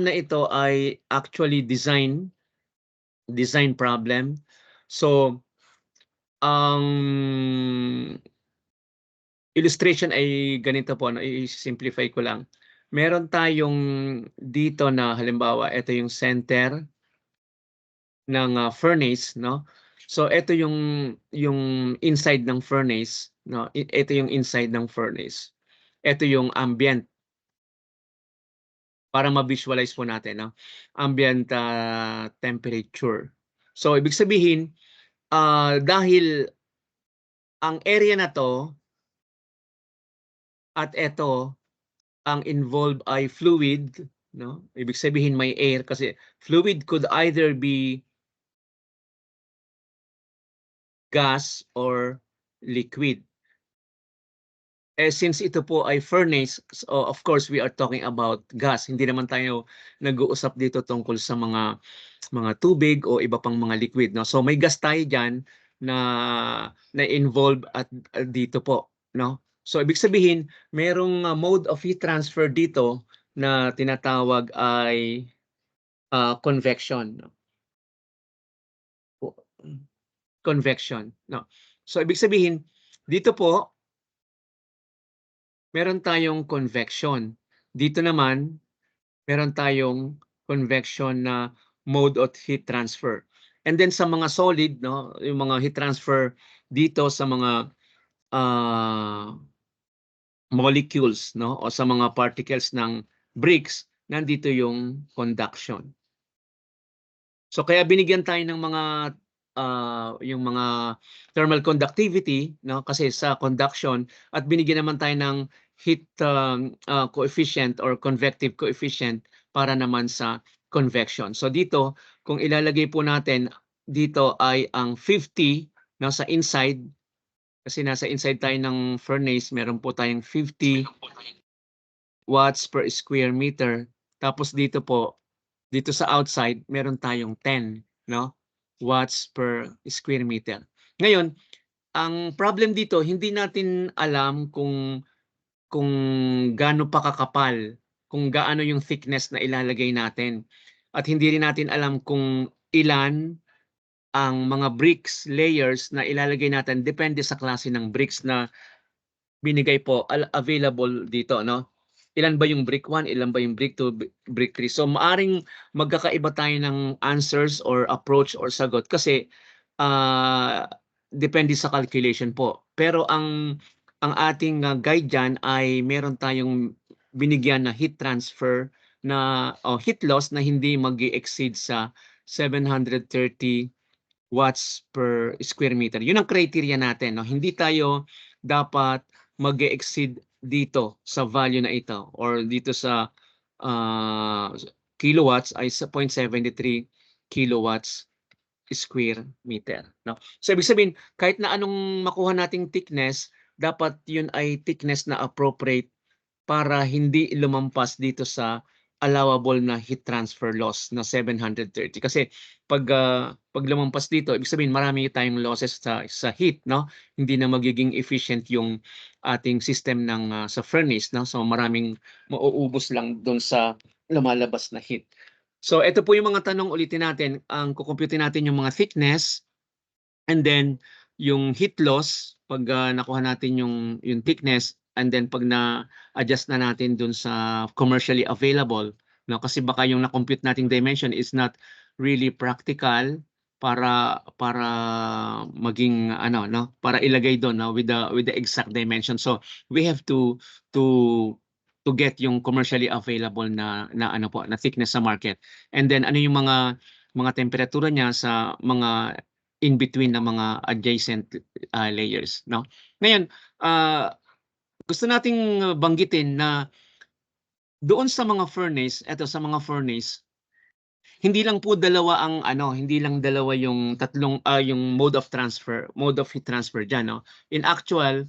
na ito ay actually design problem. So, ang illustration ay ganito po, no, i-simplify ko lang. Meron tayong dito na halimbawa, ito yung center ng furnace, no? So ito yung inside ng furnace, no? Ito yung inside ng furnace. Ito yung ambient. Para ma-visualize po natin, no? Ambient temperature. So ibig sabihin, dahil ang area na to at ito ang involved ay fluid, no? Ibig sabihin may air kasi fluid could either be gas or liquid. Since ito po ay furnace, so of course we are talking about gas. Hindi naman tayo nag-uusap dito tungkol sa mga tubig o iba pang mga liquid, no? So may gas tayo diyan na involved at dito po, no? So ibig sabihin, merong mode of heat transfer dito na tinatawag ay convection, no? Convection, no? So ibig sabihin, dito po meron tayong convection. Dito naman, meron tayong convection na mode of heat transfer. And then sa mga solid, no, yung mga heat transfer dito sa mga molecules, no, o sa mga particles ng bricks, nandito yung conduction. So kaya binigyan tayo ng mga yung mga thermal conductivity, no, kasi sa conduction, at binigyan naman tayo ng heat coefficient or convective coefficient para naman sa convection. So dito, kung ilalagay po natin dito ay ang 50 nasa inside, kasi nasa inside tayo ng furnace, meron po tayong 50 watts per square meter. Tapos dito po, dito sa outside, meron tayong 10, no, watts per square meter. Ngayon, ang problem dito, hindi natin alam kung gaano pa kakapal, kung gaano yung thickness na ilalagay natin. At hindi rin natin alam kung ilan ang mga bricks layers na ilalagay natin, depende sa klase ng bricks na binigay po available dito, no? Ilan ba yung brick 1, ilan ba yung brick 2, brick 3. So maaring magkakaiba tayo ng answers or approach or sagot kasi depende sa calculation po. Pero ang ating guide diyan ay meron tayong binigyan na heat transfer na heat loss na hindi mag-exceed sa 730 watts per square meter. Yun ang criteria natin, no? Hindi tayo dapat mag-exceed dito sa value na ito or dito sa kilowatts ay sa 0.73 kilowatts square meter, no? So ibig sabihin, kahit na anong makuha nating thickness, dapat yun ay thickness na appropriate para hindi lumampas dito sa allowable na heat transfer loss na 730. Kasi pag lumampas dito, ibig sabihin marami tayong losses sa heat, no? Hindi na magiging efficient yung ating system ng sa furnace, no? So maraming mauubos lang doon sa lumalabas na heat. So ito po yung mga tanong, ulitin natin. Ang kukumpute natin yung mga thickness and then yung heat loss pag nakuha natin yung thickness, and then pag na-adjust na natin dun sa commercially available, no, kasi baka yung na-compute nating dimension is not really practical para maging ano, no, para ilagay doon, no, with the exact dimension. So we have to get yung commercially available na ano po, na thickness sa market. And then ano yung mga temperatura niya sa mga in between ng mga adjacent layers, no? Ngayon, gusto nating banggitin na doon sa mga furnace, sa mga furnace, hindi lang po dalawa ang ano, hindi lang dalawa yung tatlong yung mode of heat transfer diyan, no? In actual,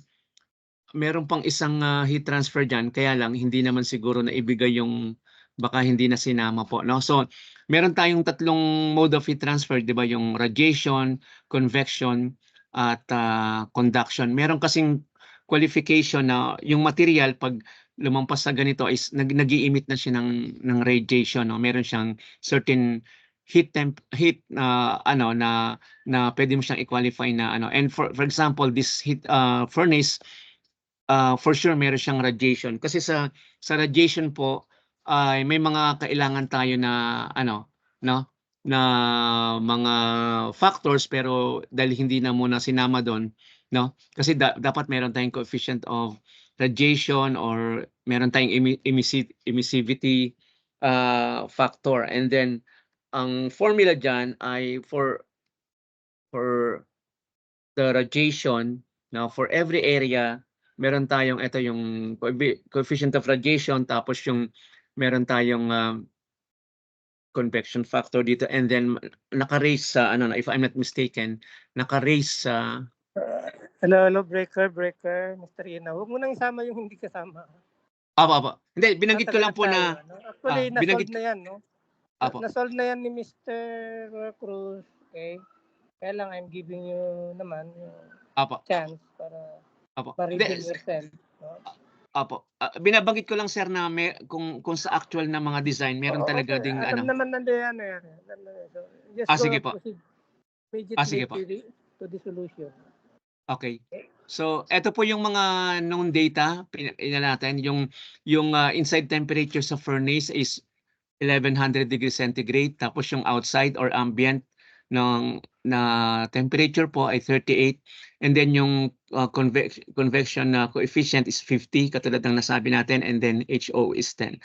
meron pang isang heat transfer diyan, kaya lang hindi naman siguro na ibigay yung baka hindi na sinama po, no? So, meron tayong tatlong mode of heat transfer, 'di ba? Yung radiation, convection at conduction. Meron kasing qualification na yung material pag lumampas sa ganito is nag-i-emit na siya ng radiation, no? Meron siyang certain heat ano na pwede mo siyang i-qualify na ano. And for example, this heat furnace, for sure meron siyang radiation kasi sa radiation po ay may mga kailangan tayo na ano, no, na mga factors, pero dahil hindi na muna sinama doon, no, kasi dapat meron tayong coefficient of radiation or meron tayong emissivity factor, and then ang formula dyan ay for the radiation. Now, for every area, meron tayong ito yung coefficient of radiation, tapos yung meron tayong convection factor dito, and then naka-raise sa ano, if I'm not mistaken, naka-raise sa Hello, breaker, Mr. Ina. Huwag mo nang isama yung hindi kasama. Apa. Hindi, binanggit ko lang po na No? Actually, na-solve na yan, no? Apo. Na-solve na yan ni Mr. Cruz, okay? Kaya lang, I'm giving you naman yung chance para ma-reveal yourself. No? Apo. Binabanggit ko lang, sir, na kung sa actual na mga design, meron talaga ding alam ano. naman nandiyan yan. So, just sige po. Immediately sige po. to the solution. Okay. So, ito po yung mga known data natin. Yung inside temperature sa furnace is 1100 degrees centigrade. Tapos yung outside or ambient na temperature po ay 38. And then yung convection coefficient is 50, katulad ng nasabi natin. And then HO is 10.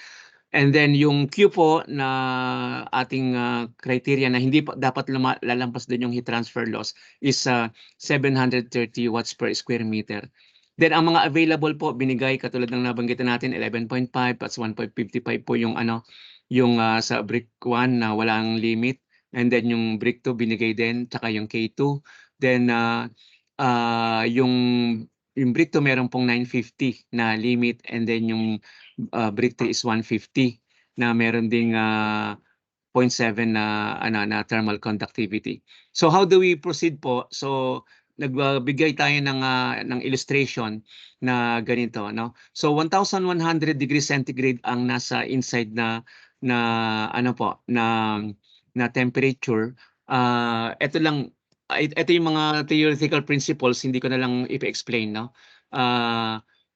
And then yung Q po na ating criteria na hindi pa dapat lalampas din yung heat transfer loss is 730 watts per square meter. Then ang mga available po binigay katulad ng nabanggitan natin 11.5 plus 1.55 po yung ano yung sa brick 1 na walang limit, and then yung brick 2 binigay din, tsaka yung K2. Then yung brick 2 meron pong 950 na limit, and then yung brick 3 is 150 na meron ding 0.7 na thermal conductivity. So how do we proceed po? So nagbigay tayo ng illustration na ganito, no? So 1100 degrees centigrade ang nasa inside na ano po na temperature. Ito yung mga theoretical principles, hindi ko na lang i-explain, no?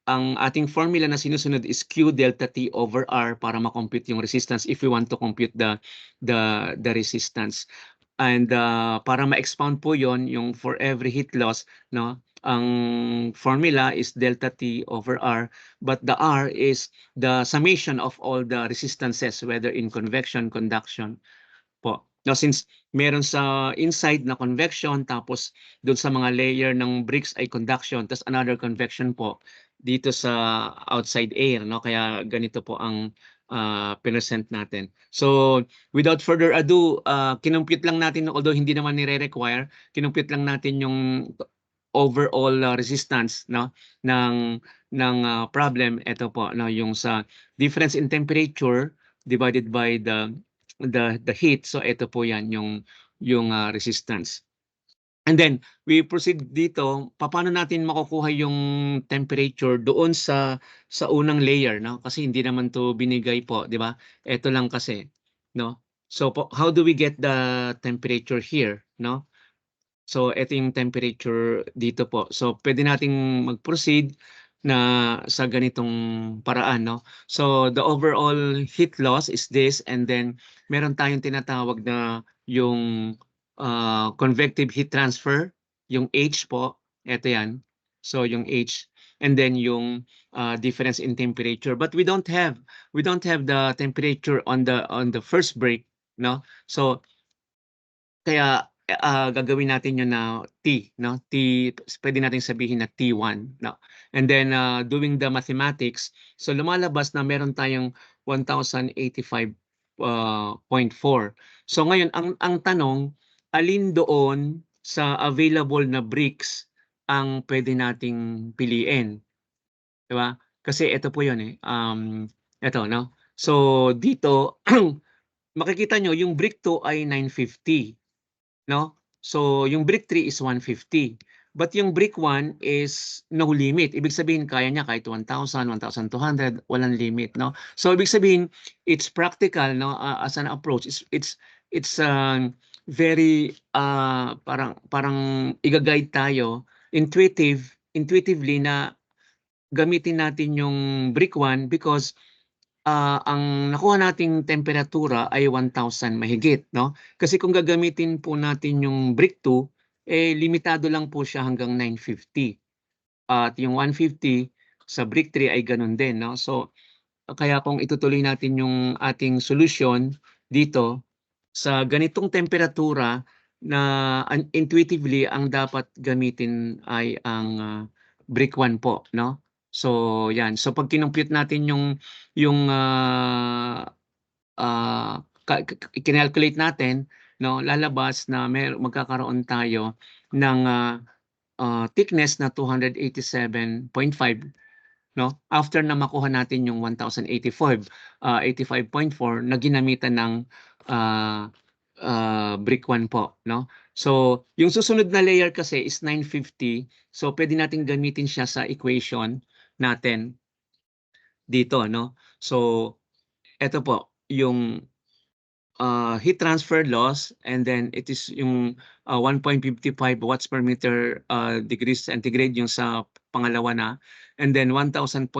Ang ating formula na sinusunod is Q delta T over R para ma-compute yung resistance if we want to compute the resistance. And para ma-expound po yon, yung for every heat loss, no, ang formula is delta T over R, but the R is the summation of all the resistances, whether in convection, conduction po. Now, since meron sa inside na convection, tapos doon sa mga layer ng bricks ay conduction, tapos another convection po dito sa outside air, no? Kaya ganito po ang present natin. So, without further ado, kinumpute lang natin, although hindi naman nire-require, kinumpute lang natin yung overall resistance, no, ng problem. Ito po, no, yung sa difference in temperature divided by the heat. So ito po yan yung resistance. And then we proceed dito, paano natin makukuha yung temperature doon sa unang layer, no? Kasi hindi naman to binigay po, di ba? Ito lang kasi, no? So how do we get the temperature here, no? So ito yung temperature dito po. So pwede nating mag-proceed na sa ganitong paraan, no? So the overall heat loss is this, and then meron tayong tinatawag na yung convective heat transfer, yung H po, ito yan. So yung H, and then yung difference in temperature. But we don't have the temperature on the first break, no? So kaya gagawin natin yun na T, no? T, pwede natin sabihin na T1, no? And then doing the mathematics, so lumalabas na meron tayong 1085.4. So ngayon ang tanong, alin doon sa available na bricks ang pwede nating piliin? 'Di ba? Kasi ito po 'yun ito, no? So dito makikita nyo yung brick 2 ay 950. No? So yung brick 3 is 150. But yung brick 1 is no limit. Ibig sabihin kaya niya kahit 1,000, 1,200, walang limit, no? So ibig sabihin it's practical, no, as an approach. It's very parang iga-guide tayo intuitively na gamitin natin yung brick 1 because ang nakuha nating temperatura ay 1,000 mahigit, no? Kasi kung gagamitin po natin yung brick 2, limitado lang po siya hanggang 950. At yung 150 sa brick 3 ay ganun din, no? So, kaya kung itutuloy natin yung ating solusyon dito, sa ganitong temperatura na intuitively ang dapat gamitin ay ang brick 1 po, no? So, yan. So, pag kinompute natin yung kinalculate natin, no, lalabas na magkakaroon tayo ng thickness na 287.5, no, after na makuha natin yung 1,085, 85.4 na ginamitan ng brick 1 po, no? So, yung susunod na layer kasi is 950. So, pwede natin gamitin siya sa equation natin dito, no? So, eto po, yung heat transfer loss, and then it is yung 1.55 watts per meter degrees centigrade yung sa pangalawa na, and then 1,085.4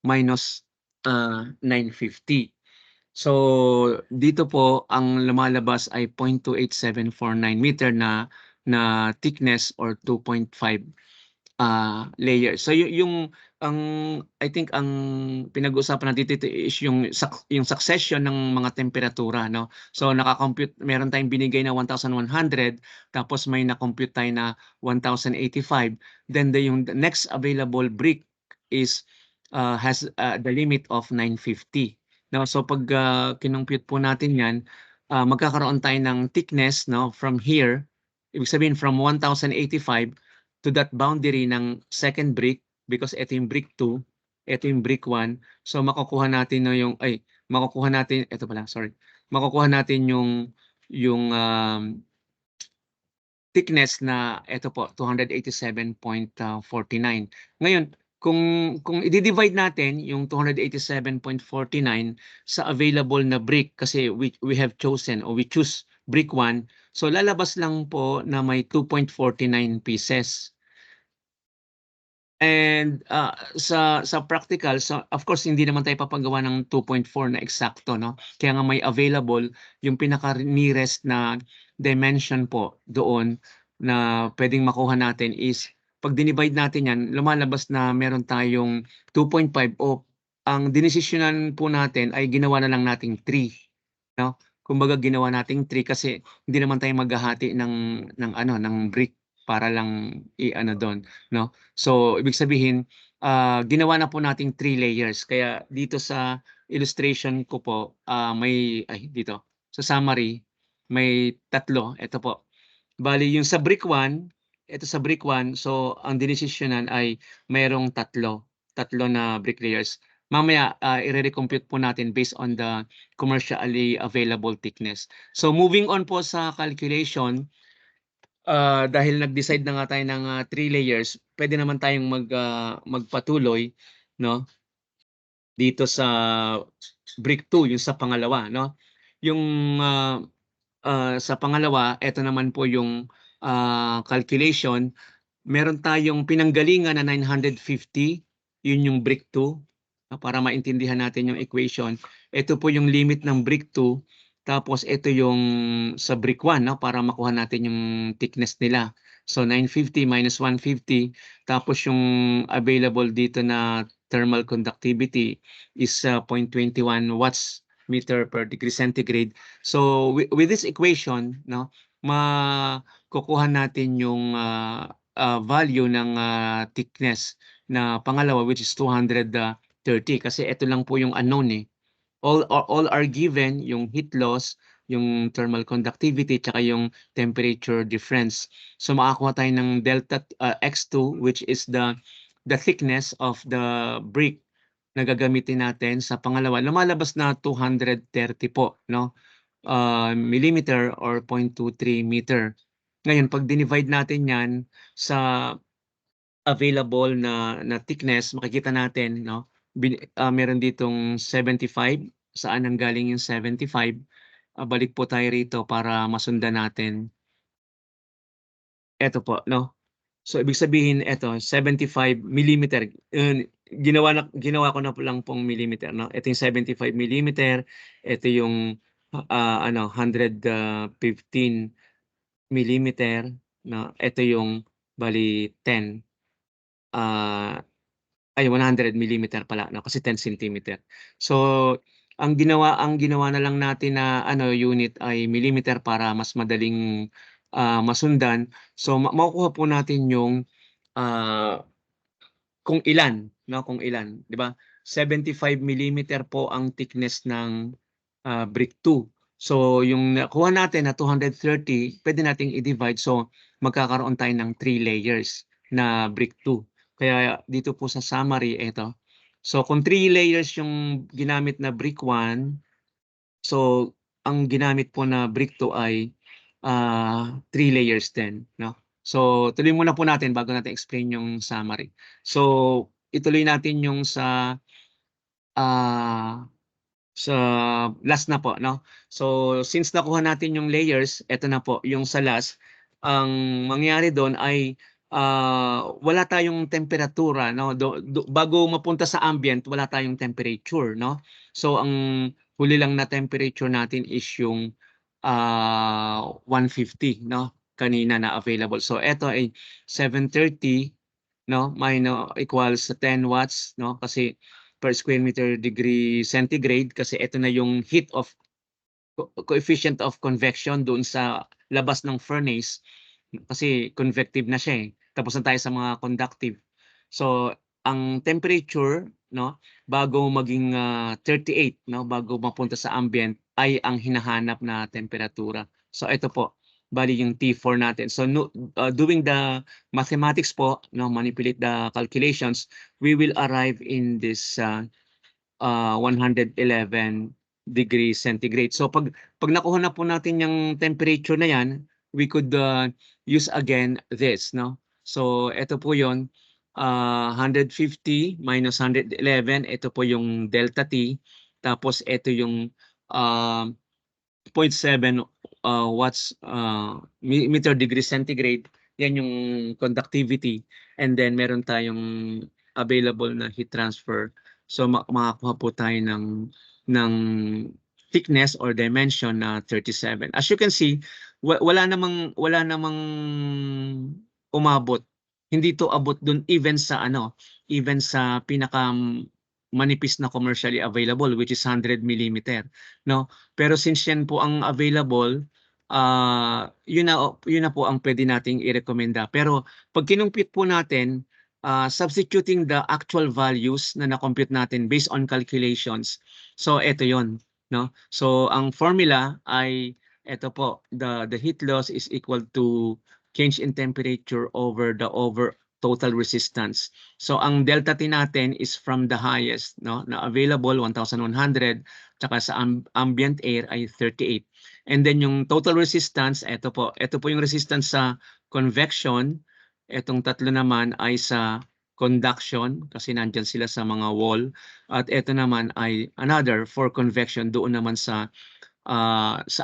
minus 950. So dito po ang lumalabas ay 0.28749 meter na thickness or 2.5 layers. So yung I think ang pinag-uusapan natin dito is yung succession ng mga temperatura, no? So naka-compute, meron tayong binigay na 1,100, tapos may na-compute tayo na 1,085. Then yung next available brick is has the limit of 950. No, so pag kinompute po natin 'yan, magkakaroon tayo ng thickness, no, from here, ibig sabihin from 1,085 to that boundary ng second brick, because ito yung brick 2, ito yung brick 1. So makukuha natin na makukuha natin yung thickness na ito po 287.49. Ngayon, kung i-divide natin yung 287.49 sa available na brick, kasi we have chosen or we choose brick 1, so lalabas lang po na may 2.49 pieces. And sa practical, so of course hindi naman tayo papagawa ng 2.4 na eksakto, no? Kaya nga may available yung pinaka nearest na dimension po doon na pwedeng makuha natin is pag dinivide natin yan, lumalabas na meron tayong 2.5, o ang dinesisyonan po natin ay ginawa na lang nating 3, no? Kumbaga ginawa nating 3 kasi hindi naman tayo maghahati ng brick para lang i-ano doon, no? So ibig sabihin ginawa na po nating 3 layers. Kaya dito sa illustration ko po dito sa summary may 3. Ito po. Bali yung sa brick 1, ito sa brick 1, so ang dinesisyonan ay mayroong 3 na brick layers. Mamaya i-recompute po natin based on the commercially available thickness. So moving on po sa calculation, dahil nag-decide na nga tayo ng 3 layers, pwede naman tayong magpatuloy, no, dito sa brick 2, yung sa pangalawa, no? Yung sa pangalawa, ito naman po yung calculation. Meron tayong pinanggalingan na 950, yun yung brick 2, para maintindihan natin yung equation. Ito po yung limit ng brick 2, tapos ito yung sa brick 1, no, para makuha natin yung thickness nila. So 950 minus 150, tapos yung available dito na thermal conductivity is 0.21 watts meter per degree centigrade. So with this equation, no, makukuha natin yung value ng thickness na pangalawa, which is 230, kasi ito lang po yung unknown. All are given, yung heat loss, yung thermal conductivity, tsaka yung temperature difference. So makakuha tayo ng delta x2, which is the thickness of the brick na gagamitin natin sa pangalawa. Lumalabas na 230 po, no, millimeter or 0.23 meter. Ngayon 'pag dinivide natin 'yan sa available na thickness, makikita natin 'no, meron ditong 75, saan nanggaling yung 75? Balik po tayo rito para masundan natin. Eto po 'no. So ibig sabihin eto 75 millimeter, ginawa ko na po lang pong millimeter 'no. Ito yung 75 millimeter, ito yung, ano 115 millimeter 'no, ito yung bale 10, ay 100 millimeter pala 'no, kasi 10 centimeter. So ang ginawa na lang natin na ano unit ay millimeter para mas madaling, masundan. So makukuha po natin yung, ah kung ilan 'no, kung ilan, 'di ba? 75 millimeter po ang thickness ng, brick 2. So yung nakuha natin na 230 puwede nating i-divide, so magkakaroon tayo ng 3 layers na brick 2. Kaya dito po sa summary eto, so kung 3 layers yung ginamit na brick 1, so ang ginamit po na brick 2 ay, 3 layers din 'no. So tuloy muna po natin bago natin explain yung summary. So ituloy natin yung ah, sa last na po 'no. So since nakuha natin yung layers, eto na po yung sa last, ang mangyayari dun ay, wala tayong temperatura 'no, bago mapunta sa ambient wala tayong temperature 'no. So ang huli lang na temperature natin is yung, 150 'no, kanina na available. So eto ay 730 'no, equals sa 10 watts 'no, kasi per square meter degree centigrade kasi ito na yung heat of coefficient of convection doon sa labas ng furnace kasi convective na siya, tapos na tayo sa mga conductive. So ang temperature 'no, bago maging, 38 'no, bago mapunta sa ambient ay ang hinahanap na temperatura. So ito po, bale yung T4 natin. So doing the mathematics po 'no, manipulate the calculations, we will arrive in this, 111 degrees centigrade. So pag nakuha na po natin yung temperature na yan, we could, use again this 'no. So eto po yun, 150 minus 111, ito po yung delta T, tapos eto yung, zero point 7, watts, meter degree centigrade, yan yung conductivity, and then meron tayong available na heat transfer. So makakakuha po tayo ng thickness or dimension na 37. As you can see, wala namang umabot. Hindi 'to abot dun even sa ano, even sa manipis na commercially available, which is 100 millimeter 'no. Pero since yan po ang available, yun na po ang pwede nating irekomenda. Pero 'pag kinumpyut po natin, substituting the actual values na na-compute natin based on calculations, so eto yon 'no. So ang formula ay eto po, the heat loss is equal to change in temperature over total resistance. So ang delta T natin is from the highest 'no, na available 1,100, tsaka sa ambient air ay 38. And then yung total resistance, ito po yung resistance sa convection, etong tatlo naman ay sa conduction kasi nandiyan sila sa mga wall, at ito naman ay another for convection doon naman sa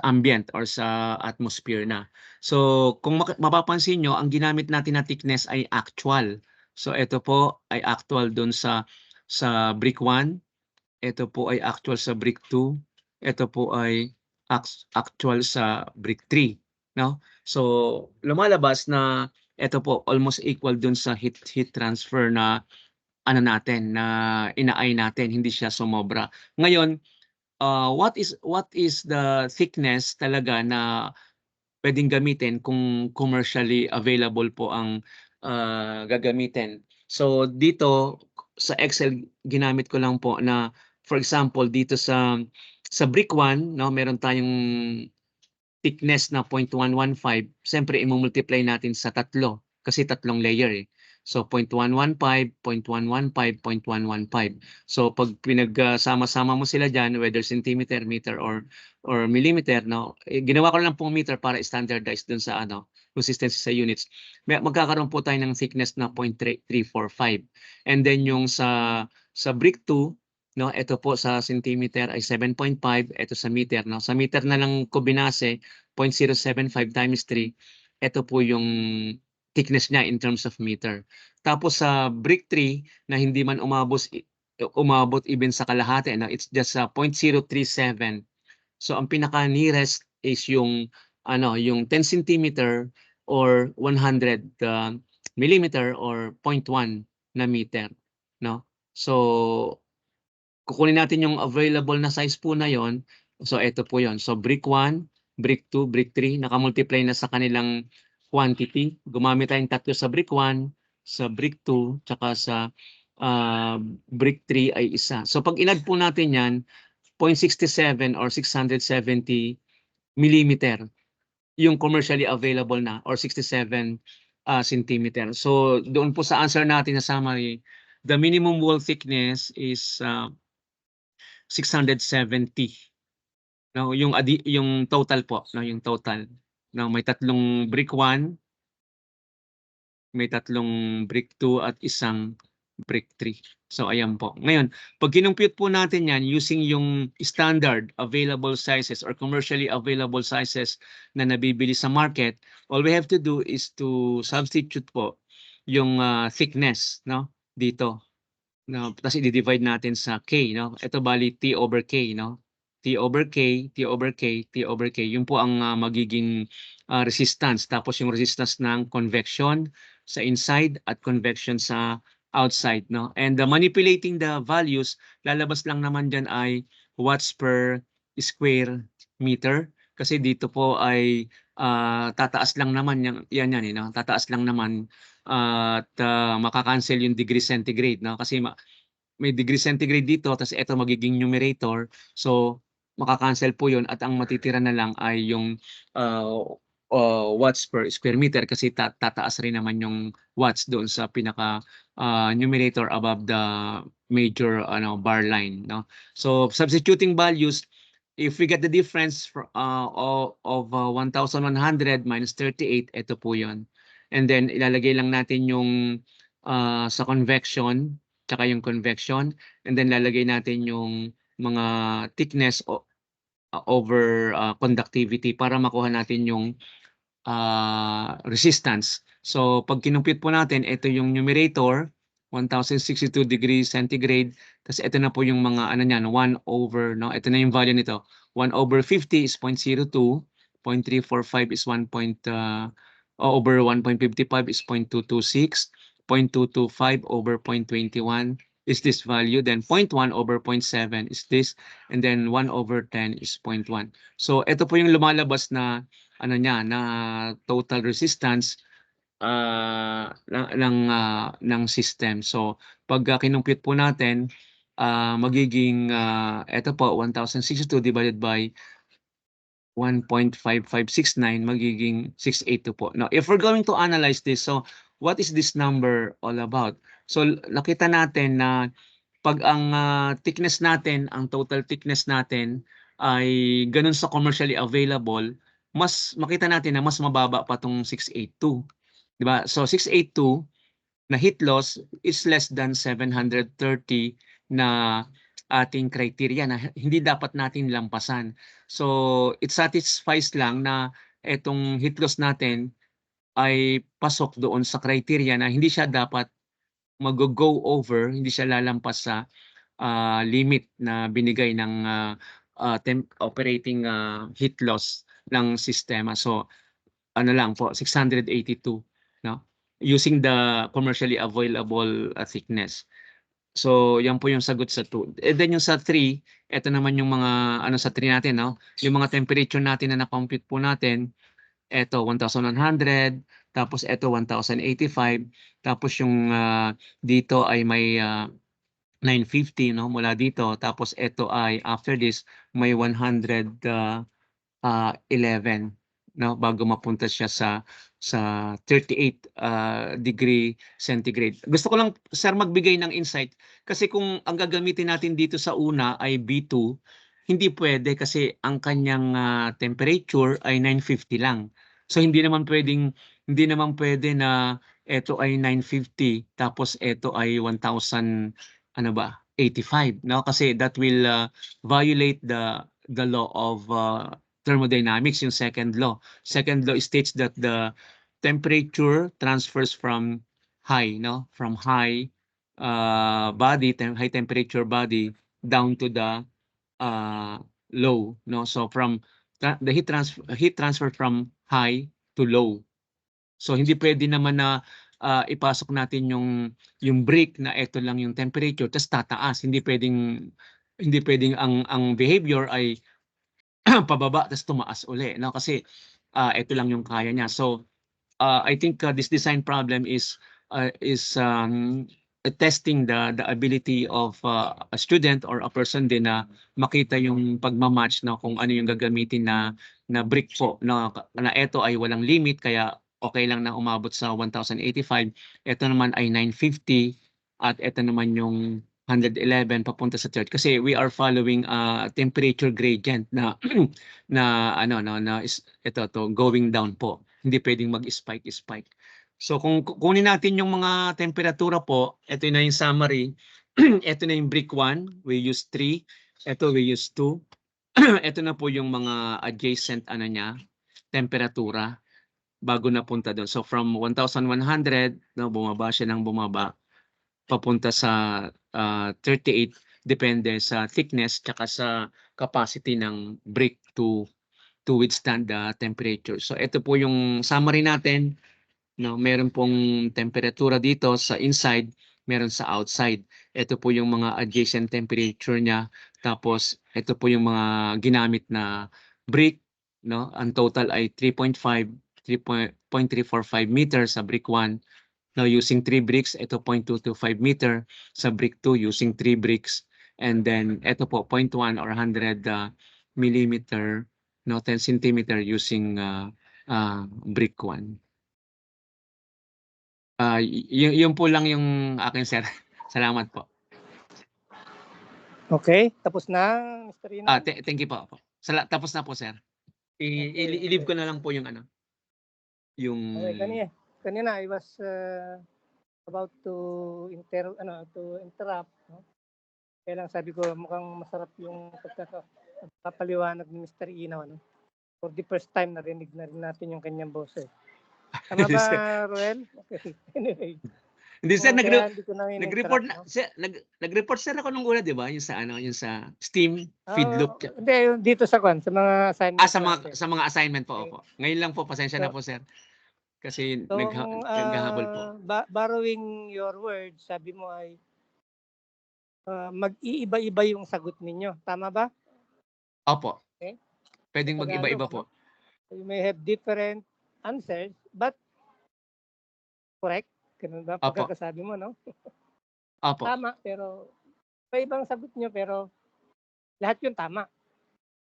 ambient or sa atmosphere na. So kung mapapansin nyo, ang ginamit natin na thickness ay actual. So ito po ay actual doon sa brick 1, ito po ay actual sa brick 2, ito po ay actual sa brick 3, no? So lumalabas na ito po almost equal doon sa heat transfer na ano natin, na inaay natin, hindi siya sumobra. Ngayon, what is the thickness talaga na pwedeng gamitin kung commercially available po ang, gagamitin? So dito sa Excel ginamit ko lang po na, for example dito sa brick 1 'no, meron tayong thickness na 0.115, siyempre i-mu-multiply natin sa tatlo kasi tatlong layer, eh. So 0.115, 0.115, 0.115. So pag sama-sama mo sila diyan, whether centimeter, meter or millimeter 'no, ginawa ko lang pong meter para standardize dun sa ano, consistency sa units, magkakaroon po tayo ng thickness na 0.345. And then yung sa brick 2, no, ito po sa centimeter ay 7.5, ito sa meter, no. Sa meter na lang ko binase, 0.075 times 3. Ito po yung thickness niya in terms of meter. Tapos sa brick 3 na hindi man umabot even sa kalahati, no, it's just 0.037. So ang pinaka nearest is yung yung 10 centimeter or 100 millimeter or 0.1 na meter, no? So kukunin natin yung available na size po na yon. So ito po yon. So brick 1, brick 2, brick 3 naka-multiply na sa kanilang quantity. Gumamit tayong tatlo sa brick 1, sa brick 2, tsaka sa brick 3 ay isa. So pag inad po natin yan, 0.67 or 670 millimeter yung commercially available na or 67 centimeter. So doon po sa answer natin na summary, the minimum wall thickness is 670. No, yung total po, no, yung total. No, may tatlong brick 1, may tatlong brick 2 at isang brick 3. So ayan po. Ngayon, pag kinumpute po natin yan using yung standard available sizes or commercially available sizes na nabibili sa market, all we have to do is to substitute po yung thickness, no, dito. No, tapos i-divide natin sa K, no? Ito bali T over K, no? T over K, T over K, T over K. Yun po ang magiging resistance. Tapos yung resistance ng convection sa inside at convection sa outside, no? And manipulating the values, lalabas lang naman dyan ay watts per square meter. Kasi dito po ay tataas lang naman yan, no? Tataas lang naman at makakancel yung degree centigrade, no? Kasi may degree centigrade dito, tapos ito magiging numerator. So makakancel po yun at ang matitira na lang ay yung watts per square meter kasi tataas rin naman yung watts doon sa pinaka numerator above the major bar line, no? So substituting values, if we get the difference of 1,100 minus 38, ito po yun. And then ilalagay lang natin yung sa convection tsaka yung convection, and then lalagay natin yung mga thickness over conductivity para makuha natin yung resistance. So pag kinumpute po natin, ito yung numerator, 1062 degrees centigrade, kasi ito na po yung mga niyan, 1 over, no? Ito na yung value nito. 1 over 50 is 0.02, 0.345 is 1. Over 1.55 is 0.226, 0.225 over 0.21 is this value, then 0.1 over 0.7 is this, and then 1 over 10 is 0.1. So ito po yung lumalabas na na total resistance ng system. So pag kinumpute po natin, magiging ito po 1062 divided by 1.5569 magiging 682 po. Now, if we're going to analyze this, so what is this number all about? So nakita natin na pag ang thickness natin, ang total thickness natin ay ganun sa commercially available, mas makita natin na mas mababa pa tong 682. 'Di ba? So 682 na heat loss is less than 730 na ating criteria na hindi dapat natin lampasan. So it satisfies lang na etong heat loss natin ay pasok doon sa criteria na hindi siya dapat mag-go over, hindi siya lalampas sa limit na binigay ng operating heat loss ng sistema. So ano lang po, 682, no? Using the commercially available thickness. So yan po yung sagot sa 2. And then yung sa 3, ito naman yung mga sa 3 natin, no? Yung mga temperature natin na na-compute po natin, ito 1,100, tapos ito 1,085, tapos yung dito ay may 950, no, mula dito, tapos ito ay after this may 111, no, bago mapunta siya sa 38 degree centigrade. Gusto ko lang sir magbigay ng insight kasi kung ang gagamitin natin dito sa una ay B2, hindi pwede kasi ang kanyang temperature ay 950 lang. So hindi naman pwede na ito ay 950 tapos ito ay 1,000 ano ba 85, no? Kasi that will violate the law of thermodynamics, yung second law. Second law states that the temperature transfers from high, no? From high high temperature body down to the low, no? So from the heat transfer from high to low. So hindi pwede naman na ipasok natin yung brick na ito lang yung temperature tapos tataas. Hindi pwedeng ang behavior ay pababa tapos tumaas uli, no? Kasi ito lang yung kaya niya. So I think this design problem is testing the ability of a student or a person din na makita yung pagmamatch na kung ano yung gagamitin na brick po na ito ay walang limit kaya okay lang na umabot sa 1,085. Ito naman ay 950 at ito naman yung 111 papunta sa church kasi we are following temperature gradient na ito to going down po. Hindi pwedeng mag-spike. So kung kunin natin yung mga temperatura po, ito na yung summary. Ito na yung brick 1, we use 3. Ito we use 2. Ito na po yung mga adjacent temperatura bago napunta doon. So from 1,100, no, bumaba siya ng bumaba papunta sa 38 depende sa thickness tsaka sa capacity ng brick to withstand the temperature. So ito po yung summary natin, no, meron pong temperatura dito sa inside, meron sa outside. Ito po yung mga adjacent temperature niya. Tapos ito po yung mga ginamit na brick, no. Ang total ay 3.345 meters sa brick 1. Now using 3 bricks, ito 0.225 meter sa brick 2 using 3 bricks. And then ito po 0.1 or 100 millimeter, no, 10 centimeter using brick 1. Yun po lang yung akin, sir. Salamat po. Okay, tapos na, Mr. Ina? Thank you po. Tapos na po, sir. I-leave ko na lang po yung yung Okay, kanina I was about to interrupt, no? Kaya lang sabi ko mukhang masarap yung pagpapaliwanag ni Mr. Ina, no? For the first time narinig na rin natin yung kanyang boses. Tama ba, Roel? Okay. Anyway. Hindi, sir, nag-report na, sir, nag-report sir ako nung una, 'di ba? Yung sa Steam feed loop. Hindi, dito sa mga assignment. Sa mga assignment po, opo. Ngayon lang po, pasensya na po, sir. Kasi naghahabol po. Borrowing your words, sabi mo ay mag-iiba-iba yung sagot ninyo. Tama ba? Opo. Okay. Pwedeng mag-iba-iba po. You may have different answers, but correct. Ganun ba pagkakasabi mo, no? Opo. Tama, pero may ibang sagot nyo, pero lahat yun tama.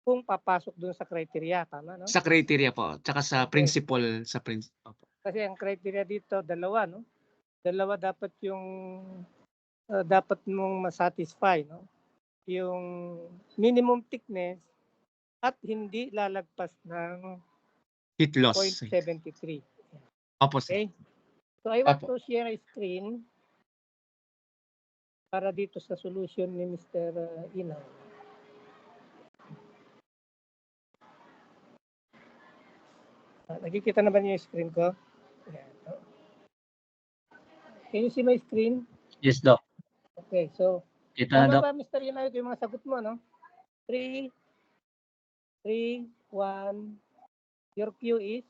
Kung papasok dun sa criteria, tama, no? Sa criteria po, tsaka sa principle, Opo. Kasi ang criteria dito, dalawa, no? Dalawa dapat yung dapat mong masatisfy, no? Yung minimum thickness at hindi lalagpas ng heat loss 0.73. Opo, sir. Okay? So I want to share a screen para dito sa solution ni Mr. Ina. Nakikita na ba niyo yung screen ko? Ayan. Can you see my screen? Yes, Doc. Okay, so Kita na, Doc. ba, Mr. Ina, ito yung mga sagot mo, no? 3, 1, your Q is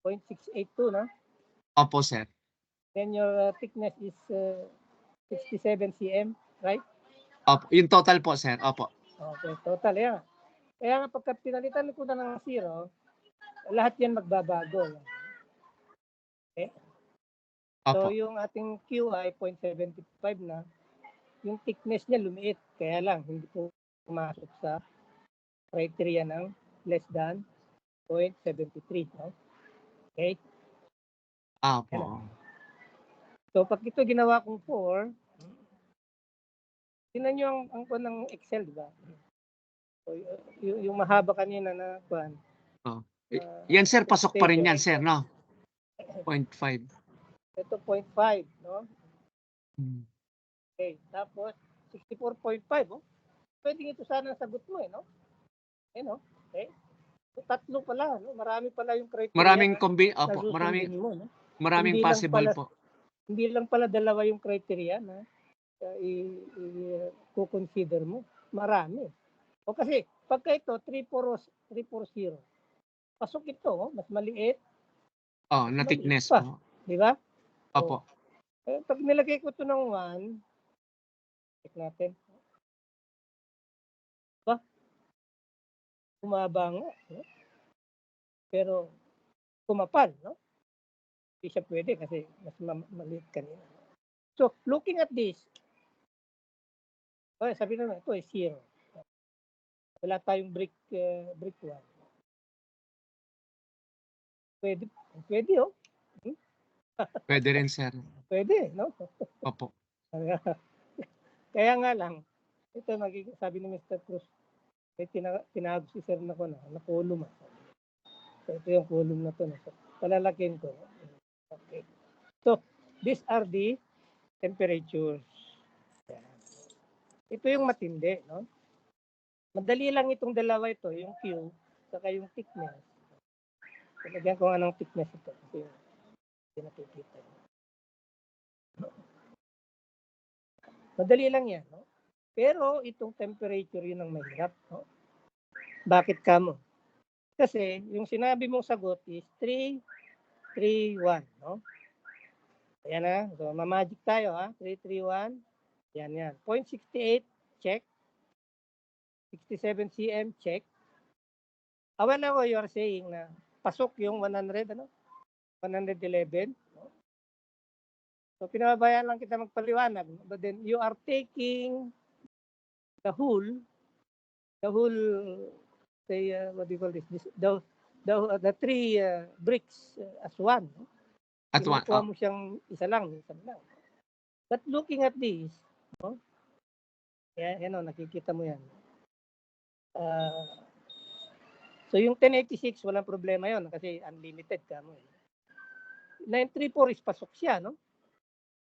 0.682, no? Opo, sir. Then your thickness is 67 cm, right? Opo, yung total po, sir. Opo. Okay, total yan. Kaya nga pagka pinalitan ko na ng 0, lahat yan magbabago. Okay? Opo. So yung ating Q ay 0.75 na, yung thickness niya lumiit. Kaya lang, hindi po pumasok sa criteria ng less than 0.73. No? Okay? Opo. So pag ito ginawa kong 4, tingnan nyo ang ng Excel, di ba? So, yung mahaba kanina na kuan. Yan sir, pasok pa rin yan stage, sir, no? 0.5. Ito 0.5, no? Hmm. Okay, tapos 64.5, oh. Pwede ito sana ang sagot mo, no? No? Okay. So, tatlo pala, no? Marami pala yung criteria Maraming na opo, susundin mo, no? maraming Hindi lang possible pala- po. Hindi lang pala dalawa yung criteria na i-consider mo. Marami. O kasi, pagka ito, 340, pasok ito, oh, mas maliit, Oh, na maliit thickness pa. po. Di ba? Opo. Pag nilagay ko ito ng 1, check natin. Ba? Bumaba nga. No? Pero, kumapal, no? Hindi siya pwede kasi mas maliit kanina. So, looking at this, sabi naman, ito ay 0. Wala tayong brick 1. Pwede, oh. Pwede rin sir. Pwede, no? Opo. Kaya nga lang, ito sabi ni Mr. Cruz, tinawag si Sir na ko na column. So, ito yung column na to. So, palalakin ko. Okay. So, these are the temperatures. Yan. Ito yung matindi, no? Madali lang itong dalawa ito, yung Q, saka yung thickness. Talagyan ko anong thickness ito. Kasi hindi nakikita. Madali lang yan, no? Pero itong temperature yun ang mahirap, no? Bakit kamo? Kasi yung sinabi mong sagot is 3, 3, 1, no? Ayan na. So, mamagic tayo, ha? 3, 3, 1. Yan. 0.68, check. 67 cm, check. Awan ako, you are saying na pasok yung 100, 111. No? So, pinababayaan lang kita magpaliwanag. But then, you are taking the whole, say, what do you call this? The 3 bricks as one. No? At one. Kinukuha mo siyang isa lang. But looking at this, no? Yan, nakikita mo yan. So yung 1086, walang problema yon kasi unlimited ka mo. 934 is pasok siya, no?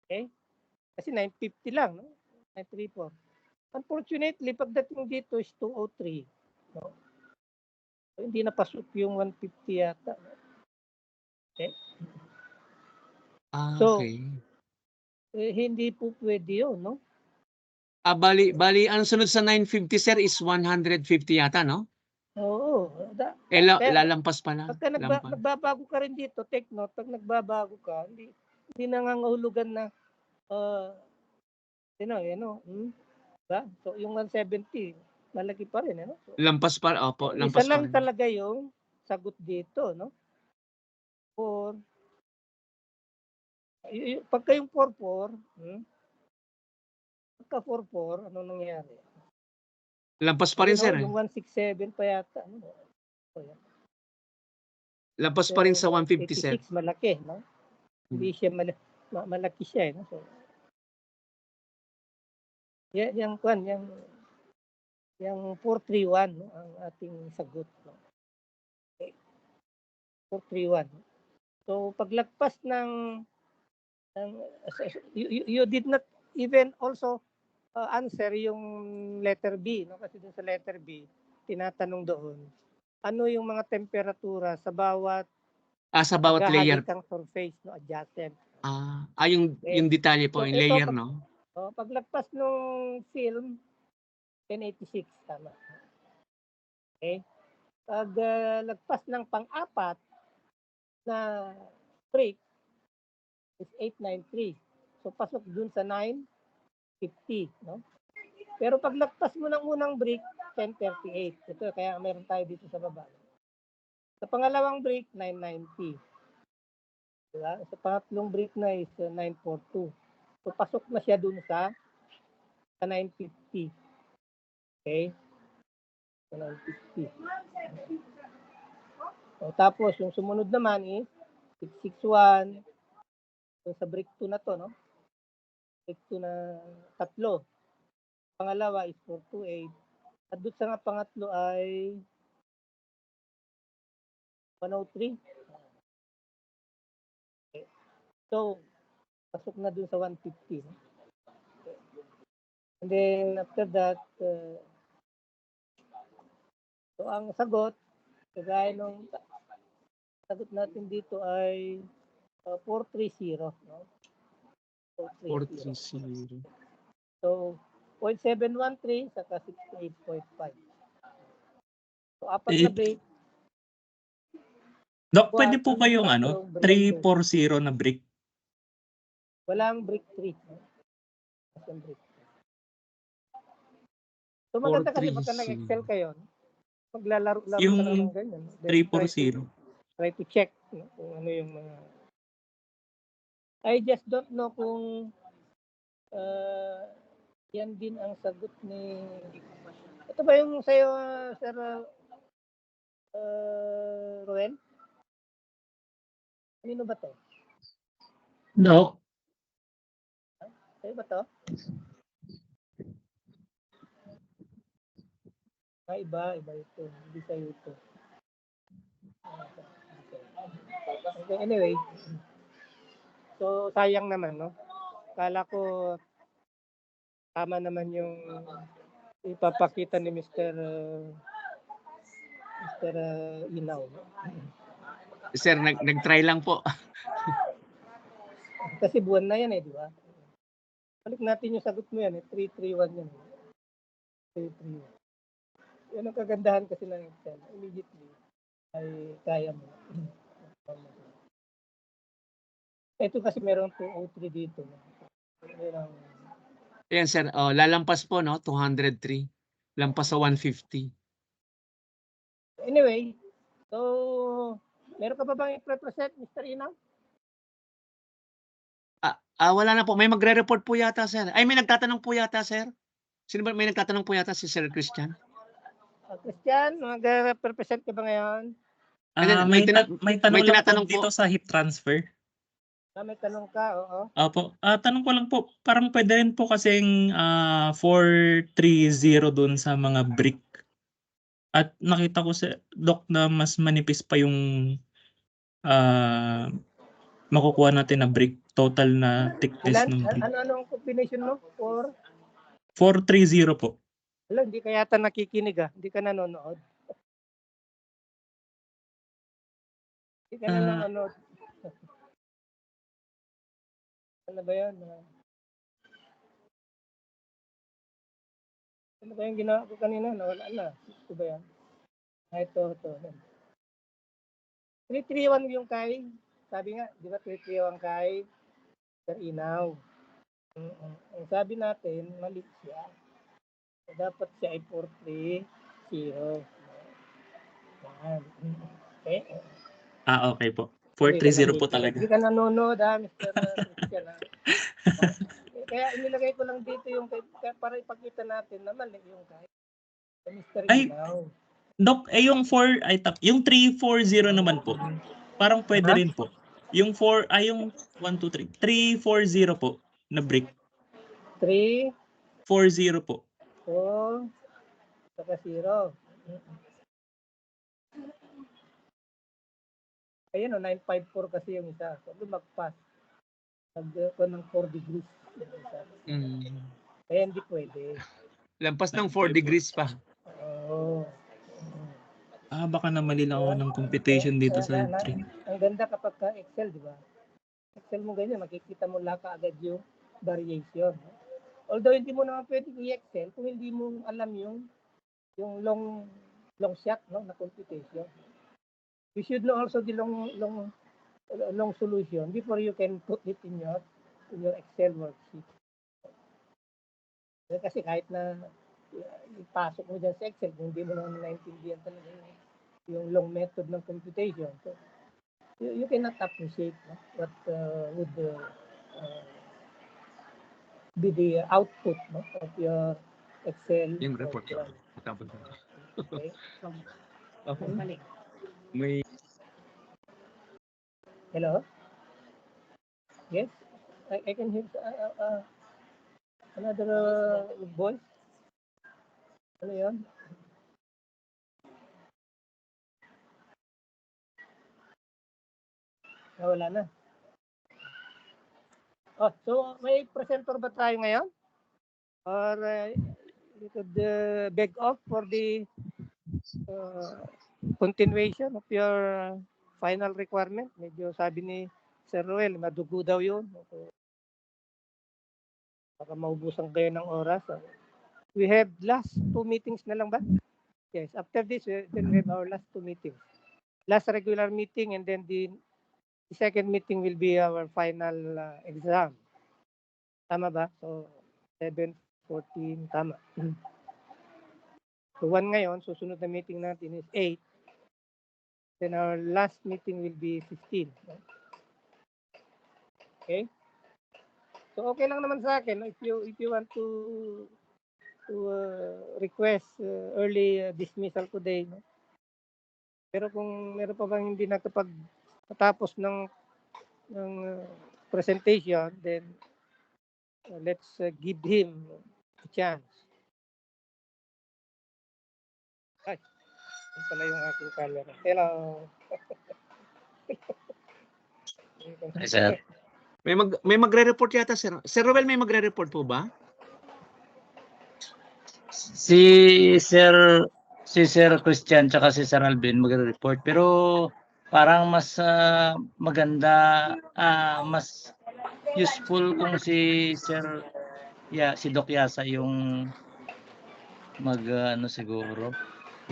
Okay? Kasi 950 lang, no? 934. Unfortunately, pagdating dito is 203. No? So, hindi na pasok yung 150 yata. Okay? So, Okay. hindi po pwede yun, no? Bali, ang sunod sa 950 sir is 150 yata, no? Oo. Lalampas pala. Pagka nagbabago ka rin dito, take note, pag nagbabago ka, hindi nangangahulugan na, diba? So, yung 170, malaki pa rin, no? So, Lampas pa, opo, isa lampas pa lang rin. talaga yung sagot dito, no? Or, pagka yung 44, pagka 44, ano nangyari? Lampas pa rin, sir. Yung 167 pa yata. Ano? So, yan. Lampas pa rin sa 150, sir. 86, malaki, no? Hindi siya malaki siya, no? So, yung 431, no? Ang ating sagot, no? Okay. 431. So, paglagpas ng you did not even also answer yung letter B, no? Kasi dun sa letter B, tinatanong doon, ano yung mga temperatura sa bawat sa bawat layer. maghahalikang surface, no? Adjacent. Yung detalye po, So, yung layer, no? Paglagpas ng film, 1086, tama. Okay? Paglagpas ng pang-apat na brick is 893. So, pasok dun sa 950, no? Pero paglagpas mo ng unang brick, 1038. Ito, kaya meron tayo dito sa baba. Sa pangalawang brick, 990. Diba? Sa pangatlong brick na is 942. So, pasok na siya dun sa 950. Okay? Sa 950. So, tapos, yung sumunod naman is 661. So, sa brick 2 na to, no? Brick 2 na tatlo. Pangalawa is 428. At doon sa nga pangatlo ay 103. Okay. So, pasok na dun sa 150. No? Okay. And then, after that, so ang sagot, kagaya nung sagot natin dito ay 430. No? 430. 430. So, 0.713 saka 68.5. So, apat na Eh, break. Doc, pwede po kayong tatlong break. 340 na break. Walang break 3. No? Walang break. So, maganda kasi pagka 430. nag-excel kayo, maglalaro-laro Yung ka lang ng ganyan. Then try 340. to check no, kung ano yung mga... I just don't know kung yan din ang sagot ni... Ito ba yung sa'yo, Sir Roel? Kanino ba to? Doc, Sa'yo ba to? Iba ito. Hindi sa'yo ito. Okay, anyway. So, sayang naman, no? Kala ko tama naman yung ipapakita ni Mr. Inaw. No? Sir, nag-try lang po. Kasi buwan na yan di ba? Balik natin yung sagot mo yan 331 yan. 331. Yan ang kagandahan kasi ng Excel. Immediately ay kaya mo. Ito kasi meron 203 dito. Ayan, sir. Lalampas po, no? 203. Lampas sa 150. Anyway, so, meron ka pa bang i-represent, Mr. Inaw? Wala na po. May magre-report po yata, sir. Ay, may nagtatanong po yata, sir. Sino ba? May nagtatanong po yata si Sir Christian. Christian, mag-represent ka ba ngayon? may tanong lang tinatanong po dito sa hip transfer. May tanong ka, oo. Opo. Tanong ko lang po, parang pwede rin po kasing 430 dun sa mga brick. At nakita ko sa Doc na mas manipis pa yung makukuha natin na brick. Total na thickness ng brick. Anong combination mo? 430 po. Wala, hindi ka yata nakikinig Hindi ka nanonood. Hindi ka nanonood. Ano ba yan? Ano ba yung ginawa ko kanina? Nawala na. Ito ba yan? Ito. 331 yung kay. Sabi nga, di ba 331 kay Sir Inaw. Ang sabi natin, mali siya. Dapat siya ay 430. Yan. Okay? Okay po. 430 po talaga. Hindi ka nanonood Mr. Christian Kaya inilagay ko lang dito yung para ipakita natin na mali yung kay Mr. Inaw. Doc, yung 340 naman po. Parang pwede rin po. Yung 1, 2, 3. 340 po na brick. 340 po. 4 saka 0. Ayun 954 kasi yung isa. So, lumagpas. Nagko ng 4 degrees. Kaya hindi pwede. Lampas ng 4 degrees pa. Oo. Baka na mali lang ako ng computation dito sa 3. Ang ganda kapag ka Excel, di ba? Excel mo ganyan, makikita mo lang kaagad yung variation. Although hindi mo naman pwede i-Excel kung hindi mo alam yung long shot na computation. You should know also the long solution before you can put it in your Excel worksheet. Kasi kahit na ipasok mo dyan sa Excel, kung hindi mo naman naintindihan talaga yung long method ng computation, so you cannot appreciate what would be the output of your Excel. Yung report ko. Okay. May Hello? Yes? I can hear another voice. Ano yun? Nawala na. Oh, so may presenter ba tayo ngayon? Or you could beg off for the continuation of your final requirement. Medyo sabi ni Sir Ruel, madugo daw yun. Baka maubusan kayo ng oras. We have last 2 meetings na lang ba? Yes, after this, then we have our last 2 meetings. Last regular meeting and then the second meeting will be our final exam. Tama ba? So, 7:14, tama. So, 1 ngayon, susunod na meeting natin is 8. Then our last meeting will be 15. Okay? So, okay lang naman sa akin if you want to request early dismissal today. No? Pero kung meron pa bang hindi nakapagtapos ng presentation, then let's give him a chance. Ay, yun pala yung aking camera. Hello. Hi, sir. May magre-report yata, Sir. Sir Roel, may magre-report po ba? Si Sir Christian tsaka si Sir Alvin magre-report, pero parang mas maganda, mas useful kung si Doc Yasa yung ano siguro,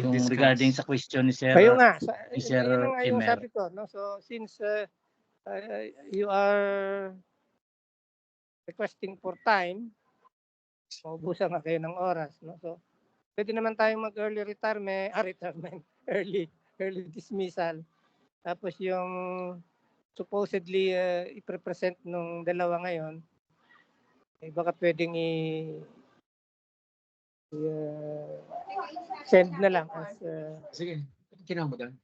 yung Discuss. regarding sa question ni Sir Kayo nga, ni Sir yun nga yung Emer. sabi ko, no? So since you are requesting for time, maubusan nga kayo ng oras, no? So pwede naman tayong mag-early retirement, early dismissal. Tapos yung supposedly i-present nung dalawa ngayon, baka pwedeng send na lang as Sige, kinawa mo doon.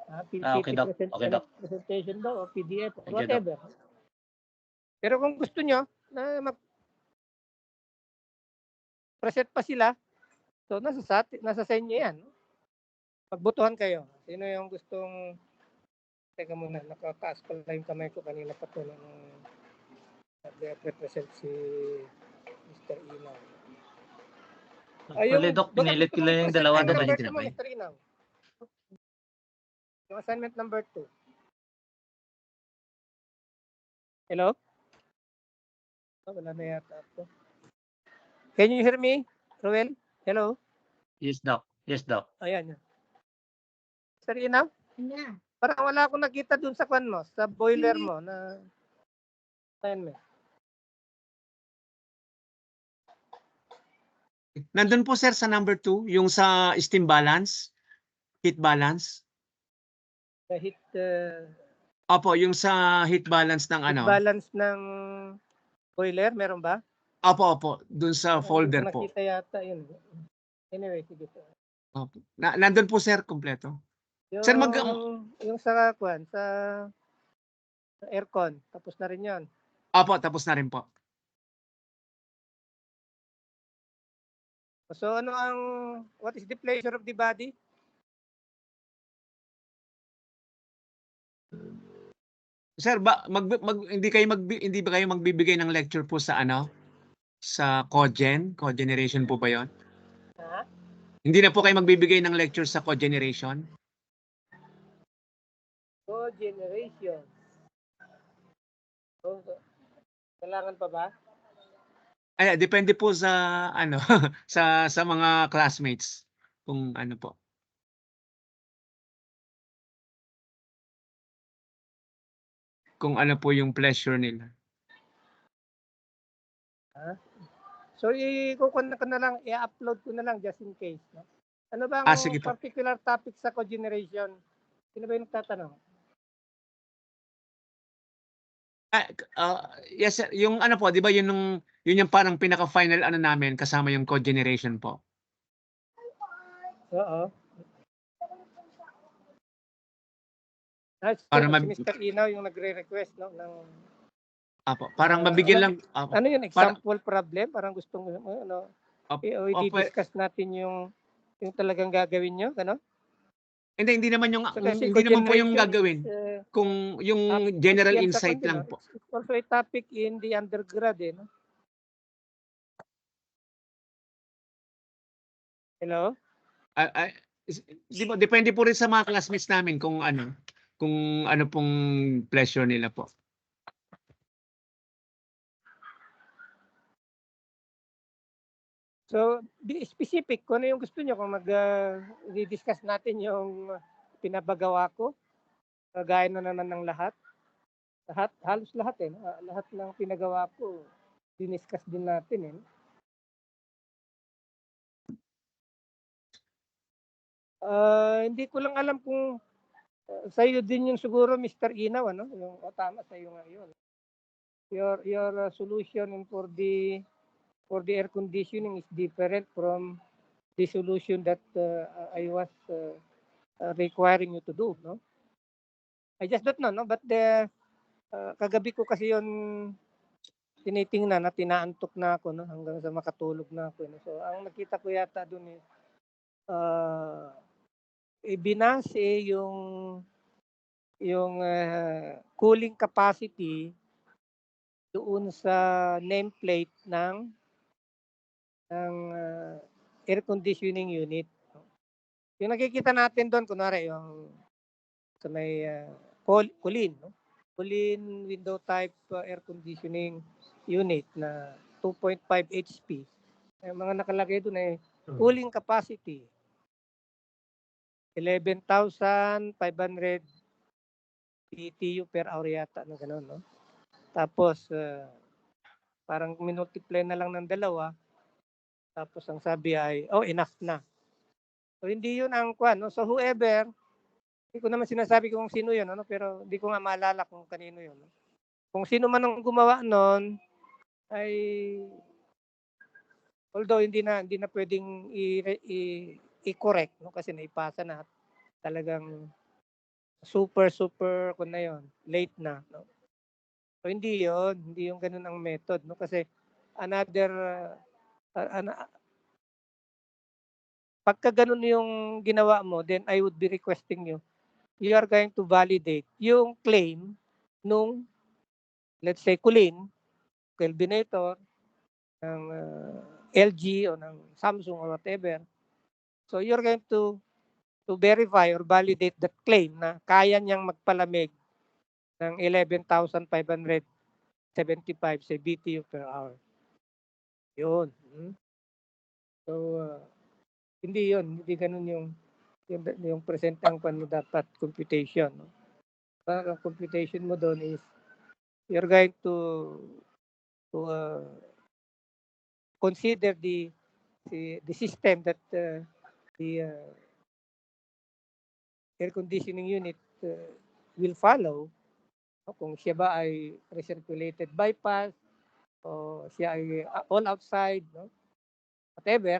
Okay, Doc. Okay, Doc. presentation daw o PDF or Thank you, Doc. whatever. Pero kung gusto nyo na present pa sila, so nasa sa inyo yan. Pagbutuhan kayo. Sino yung gustong, teka muna, nakataas pala yung kamay ko kanina pa ito nung nag-represent si Mr. Inaw. Actually, Doc, pinilit ko lang yung dalawa doon. Number 2 mo, Mr. Inaw. Yung assignment number 2. Hello? Oh, wala na yata ako. Can you hear me, Ruel? Hello? Yes, Doc. Yes, Doc. Ayan yun. Mr. Inaw? Yeah. Parang wala akong nakita dun sa kwan mo, sa boiler mo na assignment. Nandun po, sir, sa number 2, yung sa steam balance, heat balance. The heat, Opo, yung sa heat balance ng heat ano. balance ng boiler, meron ba? Opo, dun sa folder Hindi ko po. nakita yata yun. Anyway, sige. Opo. Nandun po, sir, kompleto. Yung, Sir, yung sa kwan, sa aircon, tapos na rin yun. Opo, tapos na rin po. So what is the pleasure of the body? Sir, hindi ba kayo magbibigay ng lecture po sa ano? Sa cogeneration po ba 'yon? Ha? Hindi na po kayo magbibigay ng lecture sa cogeneration? Cogeneration. So, kailangan pa ba? Ay, depende po sa ano, sa mga classmates kung ano po. Kung ano po yung pleasure nila. So ikukuha ko na lang, i-upload ko na lang just in case, no? Ano ba ang Sige po. particular topic sa cogeneration? Sino ba yung tatanong? Yes, sir. Yung ano po, 'di ba yun yung parang pinaka-final ano namin kasama yung cogeneration po. Oo. Para Si Mr. Inaw yung nagre-request, no, ng Apo, parang mabigyan lang ano yun, example problem, parang gustong ano, i-discuss natin yung talagang gagawin nyo, ano? Hindi naman yung So, kasi hindi naman po yung cogeneration gagawin. is, Kung yung general yan sa insight kwan din, lang no? po. It's also a topic in the undergrad, no? Hello? Di ba, depende po rin sa mga classmates namin kung ano pong pleasure nila po. So, be specific kung ano yung gusto nyo. Kung di-discuss natin yung pinabagawa ko, gaya na naman ng lahat. Halos lahat no? Lahat ng pinagawa ko, diniscuss din natin Hindi ko lang alam kung sa iyo din yung siguro Mr. Inaw, ano? Yung tama sa iyo ngayon. Your solution for the air conditioning is different from the solution that I was requiring you to do, no? I just don't know, no? But kagabi ko kasi yon tinitingnan na tinaantok na ako, no? Hanggang sa makatulog na ako. No? So, ang nakita ko yata doon is ibinase yung cooling capacity doon sa nameplate ng air conditioning unit. Yung nakikita natin doon, kunwari yung sa may Kulin, no? Kulin window type air conditioning unit na 2.5 HP. Yung mga nakalagay doon ay cooling capacity 11,500 BTU per hour yata na gano'n, no? Tapos parang minultiply na lang ng dalawa. Tapos ang sabi ay, enough na. So hindi yun ang kwan, no? So whoever, hindi ko naman sinasabi kung sino yun, ano? Pero hindi ko nga maalala kung kanino yun. No? Kung sino man ang gumawa nun, ay although hindi na pwedeng i-correct, no? Kasi naipasa na talagang super kung na yun, late na, no? So hindi yung ganun ang method, no? Kasi another pagka ganun yung ginawa mo, then I would be requesting you are going to validate yung claim nung, let's say, Kulin, Kelvinator, ng LG o ng Samsung or whatever. So you're going to verify or validate that claim na kaya niyang magpalamig ng 11,575 sa BTU per hour. Yun. So, hindi ganun yung presentang mo dapat computation. No? Ang computation mo doon is you're going to consider the system that the air conditioning unit will follow. No? Kung siya ba ay recirculated bypass o siya ay all outside, no? Whatever.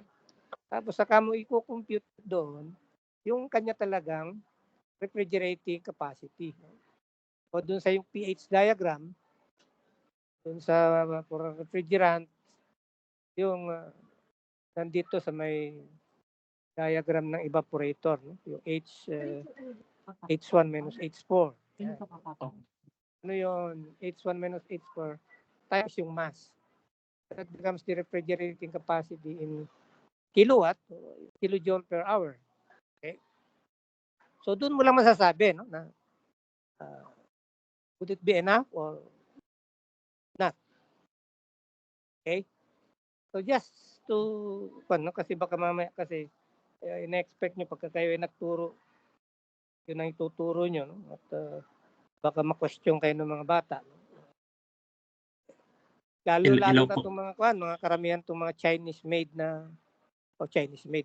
Tapos saka mo i-compute doon yung kanya talagang refrigerating capacity. No? O doon sa yung pH diagram, doon sa for refrigerant, yung nandito sa may diagram ng evaporator, no? Yung H1 minus H4. Yan. Ano yun? H1 minus H4 times yung mass. That becomes the refrigerating capacity in kilowatt, kilojoule per hour. Okay? So doon mo lang masasabi, no, na would it be enough or not? Okay? So just to, kasi baka mamaya kasi ina-expect nyo pagka kayo ay nagturo, yun ang ituturo nyo, no? At baka ma-question kayo ng mga bata. No? Lalo na itong mga karamihan itong mga Chinese made,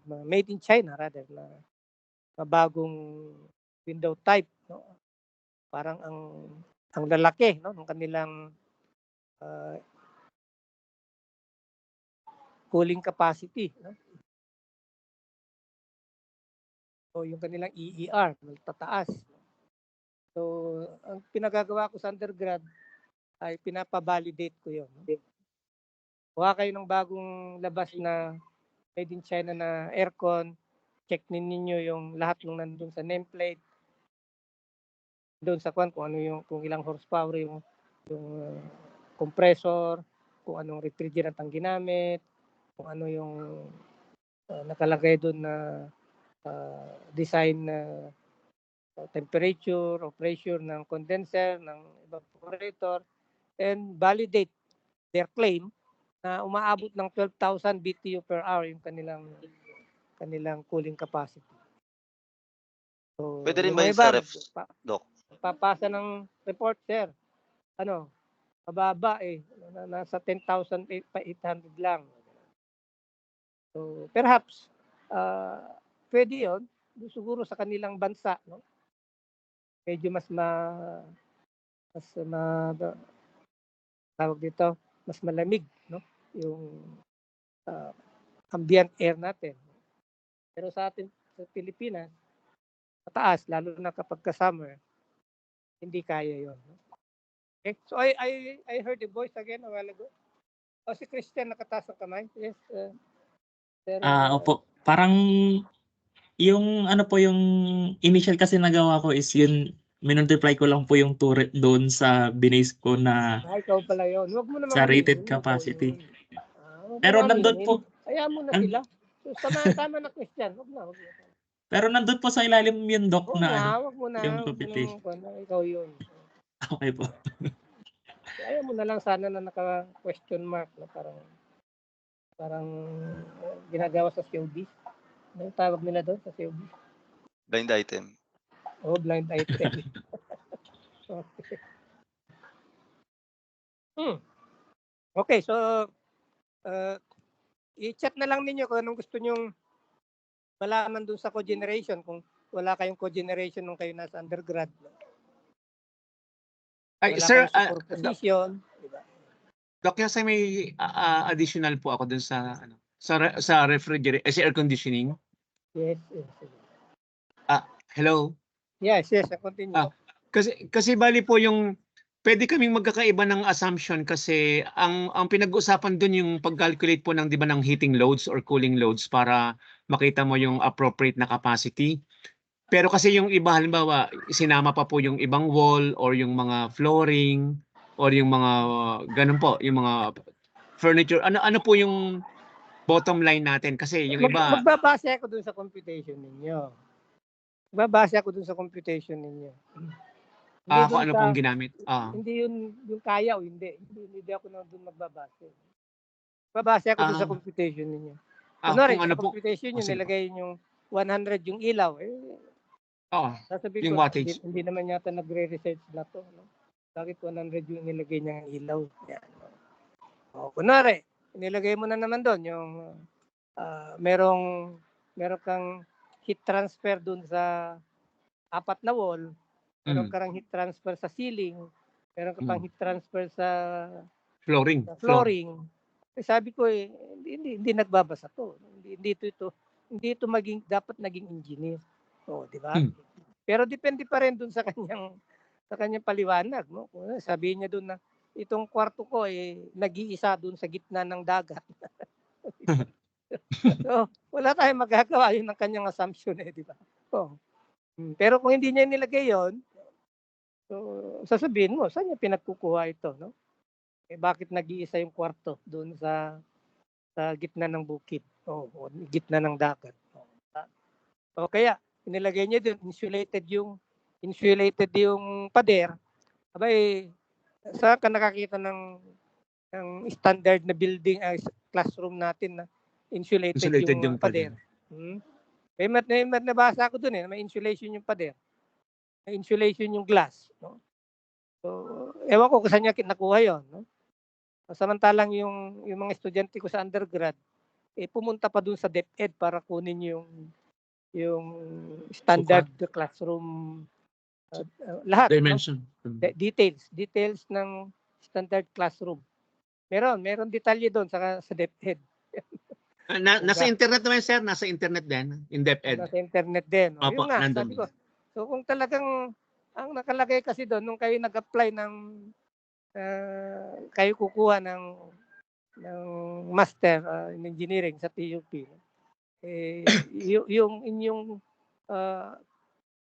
mga made in China rather, na bagong window type, no? Parang ang lalaki, no, ng kanilang cooling capacity, no? So yung kanilang EER, tataas. So ang pinagagawa ko sa undergrad ay pinapa-validate ko 'yon. Kuha kayo ng bagong labas na made in China na aircon, check ninyo yung lahat ng nandun sa nameplate, doon sa kung ano yung, kung ilang horsepower yung compressor, kung anong refrigerant ang ginamit, kung ano yung nakalagay doon na design na temperature o pressure ng condenser, ng evaporator, and validate their claim na umaabot ng 12,000 BTU per hour yung kanilang cooling capacity. So, Pwede rin yung ba mga yun iba, sa refs, Doc? papasa ng report, sir. Mababa nasa 10,800 lang. So, perhaps, pwede yun, siguro sa kanilang bansa, no? Medyo tawag dito, mas malamig, no? Yung ambient air natin. Pero sa atin, sa Pilipinas, mataas, lalo na kapag summer, hindi kaya yon. Okay? So I heard the voice again a while ago. Si Christian nakataas ang kamay. Yes. Pero, Opo. Parang yung ano po yung initial kasi nagawa ko is yun minultiply ko lang po yung turret doon sa binase ko na ikaw pala yun. Huwag mo naman sa rated aminin, capacity. huwag mo Pero na nandun aminin. po, Hayaan mo na An- sila. So, tama na Christian. Huwag na. pero nandun po sa ilalim yung doc Huwag na na, ano, huwag mo na. yung Huwag mo computation. nang ikaw yun. Okay po. Ayaw mo na lang sana na naka-question mark na parang ginagawa sa COD. Ano yung tawag nila doon sa COD? Blind item. Blind item. Okay. Okay, so i-chat na lang ninyo kung anong gusto nyong malaman doon sa cogeneration kung wala kayong cogeneration nung kayo nasa undergrad. Ay, Wala sir, kayong superposition. Diba? Doc, kasi may additional po ako dun sa sa refrigerator, sa air conditioning. Yes. Hello? Yes, continue. Kasi bali po yung pwede kaming magkakaiba ng assumption kasi ang pinag-uusapan dun yung pag-calculate po ng 'di ba ng heating loads or cooling loads para makita mo yung appropriate na capacity. Pero kasi yung iba halimbawa sinama pa po yung ibang wall or yung mga flooring or yung mga ganun po, yung mga furniture. Ano po yung bottom line natin kasi yung iba Magbabase ako dun sa computation ninyo. Hindi kung dun ano sa, pong ginamit. hindi yun yung kaya o hindi. Hindi ako na dun magbabase. Babase ako dun sa computation ninyo. Kunwari, kung ano sa po. computation nyo, Sige po. nilagay yung 100 yung ilaw. Sasabihin Yung ko, wattage. hindi naman yata nagre-research na to. No? Bakit 100 yung nilagay niyang ilaw? Yan. Kunwari, nilagay mo na naman doon yung meron kang heat transfer doon sa 4 na wall, meron kang heat transfer sa ceiling, meron ka pang heat transfer sa flooring. Sabi ko hindi nagbabasa to. Hindi ito dapat naging engineer. Di ba? Pero depende pa rin doon sa kanyang paliwanag, no? Sabihin niya doon na itong kwarto ko nag-iisa doon sa gitna ng dagat. So, wala tayong magagawa, yun ang kanyang assumption di ba? Pero kung hindi niya nilagay yon, so sasabihin mo, saan niya pinagkukuha ito, no? Bakit nag-iisa yung kwarto doon sa gitna ng bukid o gitna ng dagat? Kaya inilagay niya doon insulated yung pader. Abay, saan ka nakakita ng standard na building classroom natin na insulated yung pader? May nabasa ko doon may insulation yung pader. May insulation yung glass, no? So, ewan ko kung saan niya nakuha yon, no? Samantalang yung mga estudyante ko sa undergrad, pumunta pa dun sa DepEd para kunin yung standard classroom lahat, dimension, no? Details ng standard classroom. Meron detalye doon sa DepEd. Nasa internet naman, sir, nasa internet din, in DepEd. Nasa internet din. Opo, Yun nga, nandun. sabi ko. So kung talagang ang nakalagay kasi doon nung kayo nag-apply ng kayo kukuha ng master in engineering sa TUP, yung inyong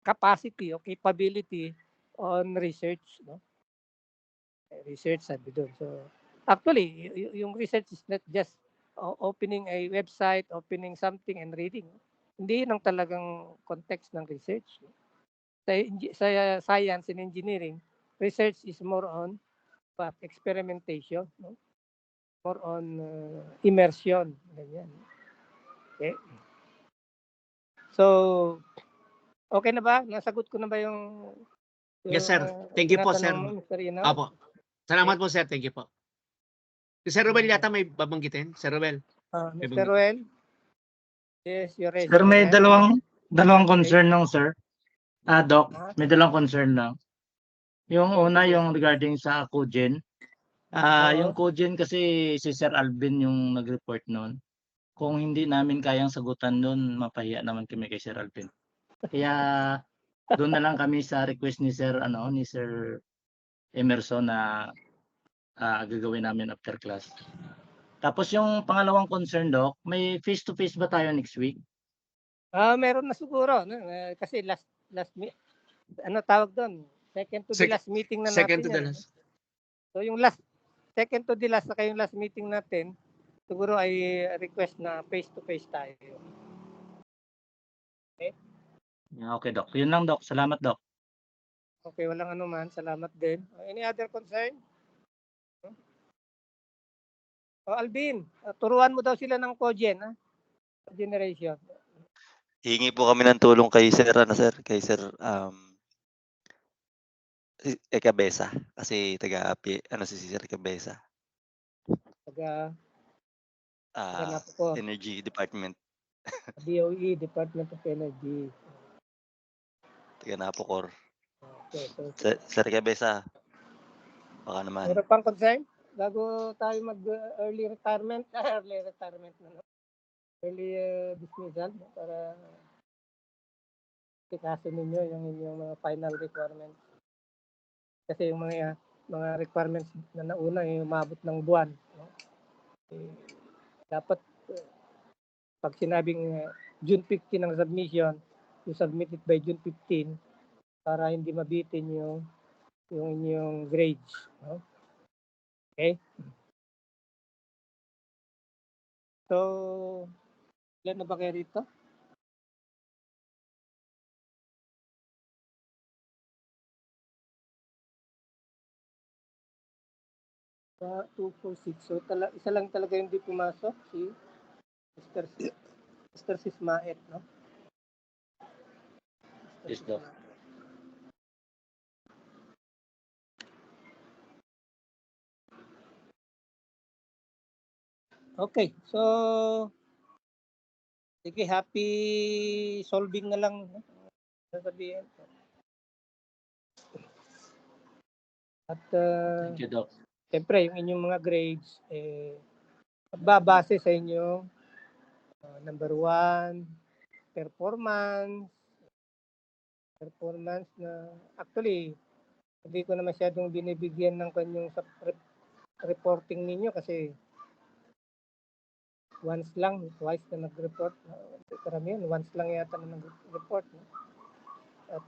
capacity o capability on research, no? Research sabi doon. So actually, yung research is not just opening a website, opening something and reading. Hindi yun ang talagang context ng research. Sa science and engineering, research is more on experimentation, no? More on immersion. Ganyan. Okay. So, okay na ba? Nasagot ko na ba yung Yes, sir. Thank you po, sir. tinatanong mo, Mr. Inaw? Apo. Salamat po, sir. Thank you po. Si Sir Ruel yata may babanggitin. Sir Ruel. May Mr. Ruel? Yes, you're ready. Sir, may dalawang Okay. concern lang, sir. Doc, Ah. may dalawang concern lang. Yung una, yung regarding sa Cogen. Oo. Yung Cogen kasi si Sir Alvin yung nag-report noon. Kung hindi namin kayang sagutan noon, mapahiya naman kami kay Sir Alvin. Kaya doon na lang kami sa request ni Sir Emerson na gagawin namin after class. Tapos yung pangalawang concern, Doc, may face-to-face ba tayo next week? Meron na siguro, no? Kasi last tawag doon? Second to the last meeting na natin. Second to the yan. last. So yung second to the last na yung last meeting natin, siguro ay request na face-to-face tayo. Okay, Doc. Yun lang, Doc. Salamat, Doc. Okay, walang anuman. Salamat din. Any other concern? Alvin, turuan mo daw sila ng Cogen, ha? Generation. Hingi po kami ng tulong kay Sir, kay Sir Cabeza. Kasi si Sir Cabeza. Taga Energy Department. DOE, Department of Energy. Taga Napocor. Okay, so, Sir Cabeza. Baka naman. meron pang concern? Bago tayo mag-early retirement, early dismissal para tikasin ninyo yung inyong mga final requirements. Kasi yung mga requirements na nauna ay umabot ng buwan. No? Dapat pag sinabing June 15 ang submission, you submit it by June 15 para hindi mabitin yung inyong grades. No? Okay? So, ilan na ba kayo rito? Sa 2, 4, 6. So, isa lang talaga yung di pumasok, si Mr. Sismaet, no? Yes, Doc. Okay, so sige, happy solving na lang, no? Sasabihin. At Thank you, Doc. siyempre, yung inyong mga grades, babase sa inyong number 1, performance na actually, hindi ko na masyadong binibigyan ng kanyang sa reporting ninyo kasi once lang, twice na nag-report. Karamihan, once lang yata na nag-report. No? At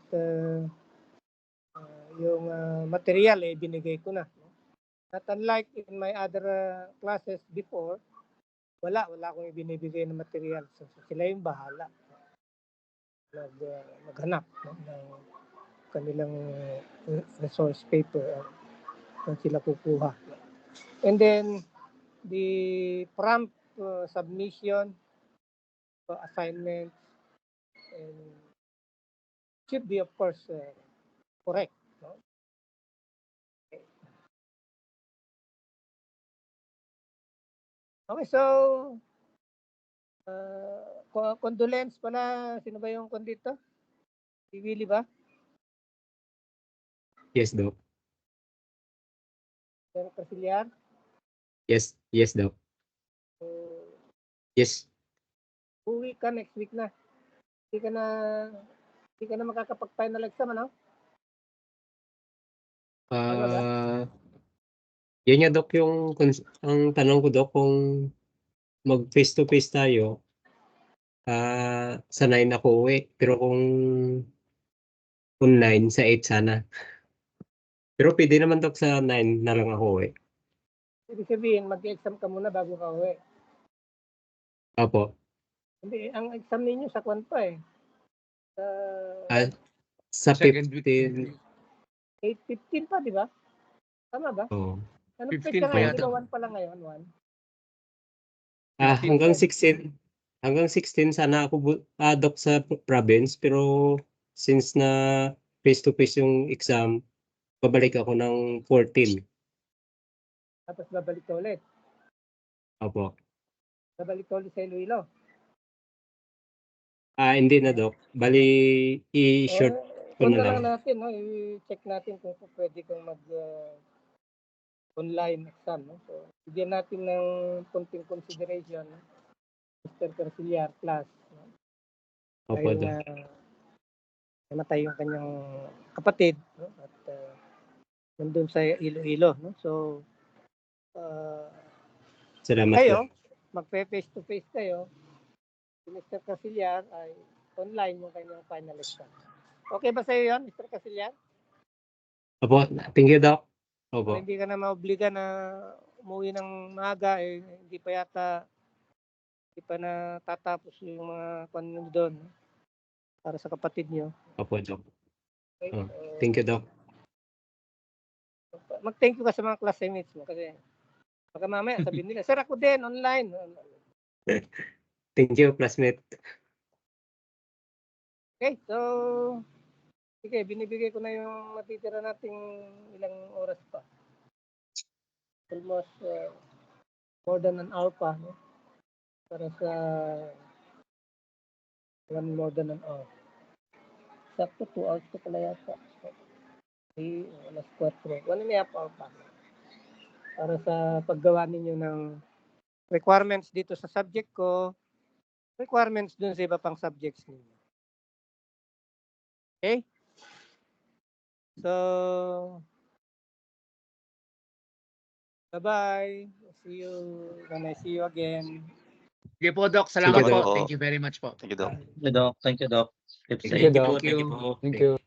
yung material binigay ko na. No? Not unlike in my other classes before, wala akong ibinibigay na material. So, sila yung bahala. Maghanap, no? ng kanilang resource paper kung sila kukuha. And then, the prompt submission assignments should be, of course, correct. No? Okay, so condolence pala. Sino ba yung dito? Si Willie ba? Yes, Doc. Sir Casiliar? Yes, Doc. Yes. Uwi ka next week na. Hindi ka na makakapag-final exam, ano? Yun nga, Doc, ang tanong ko, Doc, kung mag face-to-face tayo, Sa 9 ako uwi. Pero kung online, sa 8 sana. Pero pwede naman Dok sa 9 na lang ako uwi. Ibig sabihin, mag-exam ka muna bago ka uwi. Opo. Hindi, ang exam ninyo sa kwan pa eh. Sa Ah, sa Second week. 15. 8:15 pa, di ba? Tama ba? Oh. Ano 15 pecha pa ngayon? yata. Di ba 1 pa lang ngayon? 1? Hanggang 16. Hanggang 16 sana ako Dok sa province. Pero since na face-to-face yung exam, babalik ako ng 14. Tapos babalik ka ulit. Opo. Babalik ka ulit sa Iloilo. Hindi na Dok. Bali, i-short ko Kung na na lang. lang natin, no? I-check natin kung pwede kang mag online exam. No? So, bigyan natin ng konting consideration, no? Mr. Carcillar class. No? Opo Dahil Dok. nga namatay yung kanyang kapatid, no? At nandun sa Iloilo. No? So, Salamat kayo, Dok. magpe-face to face kayo. Si Mr. Casillar ay online yung kanyang final exam. Okay ba sa iyo yun, Mr. Casillar? Opo, thank you Dok. So, Opo. hindi ka na maobliga na umuwi ng maaga, eh, hindi pa natatapos yung mga kwan doon para sa kapatid niyo. Opo Dok. Okay? Oh, So, thank you Dok. mag-thank you ka sa mga classmates mo kasi baka mamaya sabihin nila, sir ako din, online. Thank you, classmate. Okay, so sige, binibigay ko na yung matitira nating ilang oras pa. Almost more than an hour pa, no? Para sa more than an hour. Sakto 2 hours ko pala yata. 3, alas 4. 1.5 hour pa. Para sa paggawa ninyo ng requirements dito sa subject ko, requirements dun sa iba pang subjects ninyo. Okay? So, bye-bye. See you when I see you again. Sige po, Doc. Salamat Salamat po. po. Thank you very much po. Thank you, Doc. Thank you, Doc. Thank you, Doc. Keep Thank you, safe. Doc. Thank you po. Thank you.